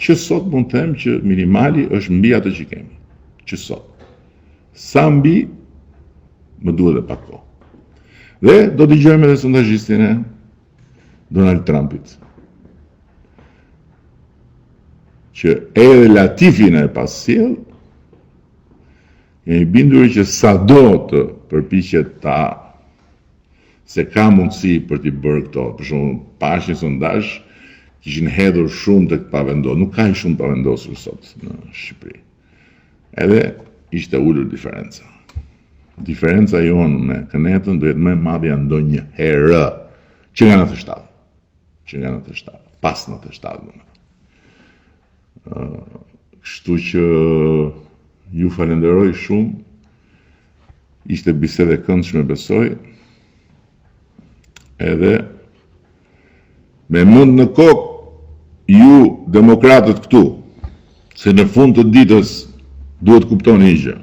që sot mund të them që minimali është mbi atë që kemi. Që sot. Sa mbi, më duhet dhe pak kohë. Dhe do t'i gjojmë edhe sondazhistin e Donald Trumpit, që edhe Latifin e pasjell, jemi bindur që sa do të përpiqet ta se ka mundësi për t'i bërë këto. Për shembull, pash një sondazh kishin hedhur shumë tek pavendosur. Nuk ka shumë pavendosur sot në Shqipëri. Edhe ishte ulur diferenca. Diferenca jonë me Kënetën do jetë më e madhe ndonjëherë që nga 97. Që nga 97, pas 97. Kështu që ju falenderoj shumë. Ishte bisedë e këndshme, besoj. Edhe me mund në kokë ju demokratët këtu, se në fund të ditës duhet kuptoni një gjë.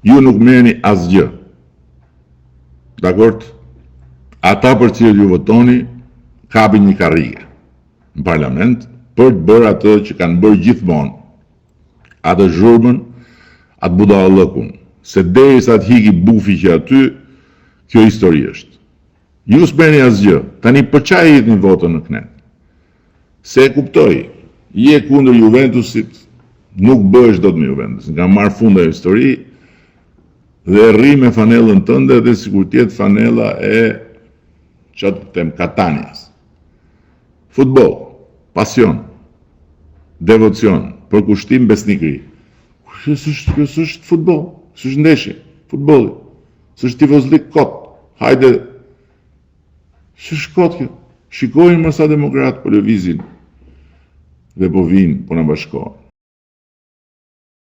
Ju nuk merrni asgjë. Dakord? Ata për cilët ju votoni kapin një karrige në parlament për të bërë atë që kanë bërë gjithmonë. Atë zhurmën, atë budallëkun. Se derisa të hiki bufi që aty, kjo histori është. Ju s'merrni asgjë. Tani për çfarë jeni votën në Knet? Se e kuptoj, je kundër Juventusit, nuk bëhesh dot me Juventus. Nga marr funda histori dhe rri me fanellën tënde dhe sikur të jetë fanella e çfarë them Katanias. Futboll, pasion, devocion, përkushtim, besnikëri. Kjo s'është futboll, s'është ndeshje, futbolli. S'është tifozlik kot. Hajde, s'është kot kjo. Shikojmë sa demokrat po lëvizin dhe po vinë, po na bashkohen.